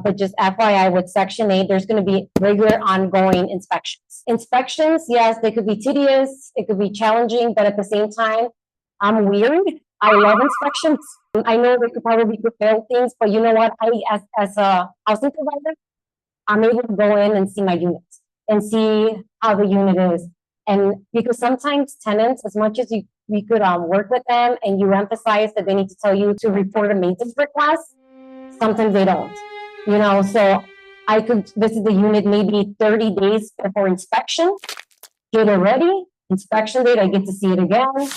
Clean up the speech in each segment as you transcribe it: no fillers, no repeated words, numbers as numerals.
But just FYI, with Section 8, there's going to be regular ongoing inspections. Inspections, yes, they could be tedious, it could be challenging, but at the same time, I'm weird. I love inspections. I know they could probably prepare things, but you know what? As a housing provider, I'm able to go in and see my units and see how the unit is. And because sometimes tenants, as much as we could work with them and you emphasize that they need to tell you to report a maintenance request, sometimes they don't. So I could visit the unit maybe 30 days before inspection, get it ready, inspection date, I get to see it again.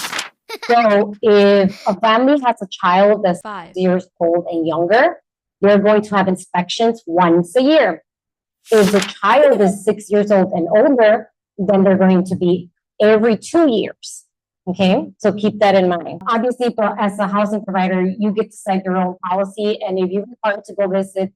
So if a family has a child that's 5 years old and younger, they're going to have inspections once a year. If the child is 6 years old and older, then they're going to be every 2 years. Okay, so keep that in mind. Obviously, as a housing provider, you get to set your own policy, and if you're required to go visit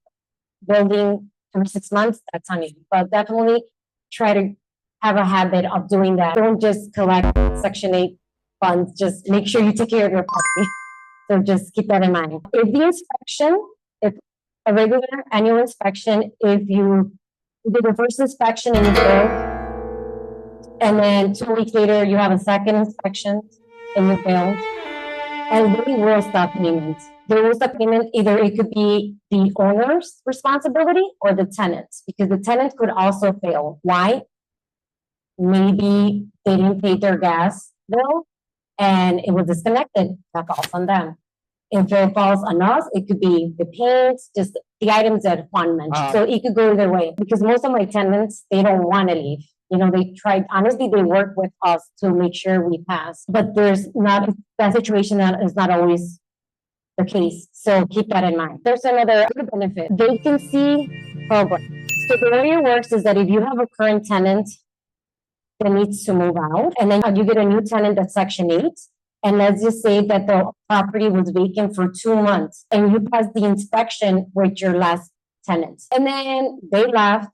building every 6 months, that's on you. But definitely try to have a habit of doing that. Don't just collect Section 8 funds. Just make sure you take care of your property. So just keep that in mind. If a regular annual inspection, if you did the first inspection and you failed, and then 2 weeks later you have a second inspection and you failed, and they will stop payment. They will stop payment. Either it could be the owner's responsibility or the tenant's, because the tenant could also fail. Why? Maybe they didn't pay their gas bill and it was disconnected. That falls on them. If it falls on us, it could be the paint, just the items that Juan mentioned. So it could go either way, because most of my tenants, they don't want to leave. They tried, honestly, they work with us to make sure we pass, but there's not that situation that is not always the case. So keep that in mind. There's another benefit, vacancy program. So the way it works is that if you have a current tenant that needs to move out, and then you get a new tenant that's Section 8, and let's just say that the property was vacant for 2 months, and you passed the inspection with your last tenant, and then they left.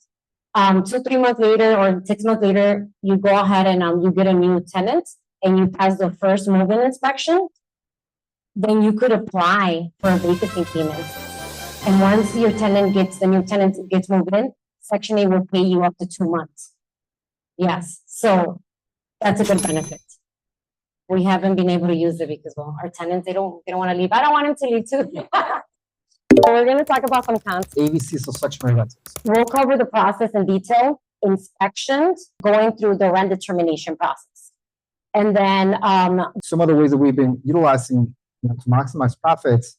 2-3 months later or 6 months later, you go ahead and you get a new tenant and you pass the first move-in inspection, then you could apply for a vacancy payment. And once the new tenant gets moved in, Section 8 will pay you up to 2 months. Yes, so that's a good benefit. We haven't been able to use it because, well, our tenants, they don't want to leave. I don't want them to leave too. So we're going to talk about some cons. ABC, so Section REI rentals. We'll cover the process in detail, inspections, going through the rent determination process. And then some other ways that we've been utilizing to maximize profits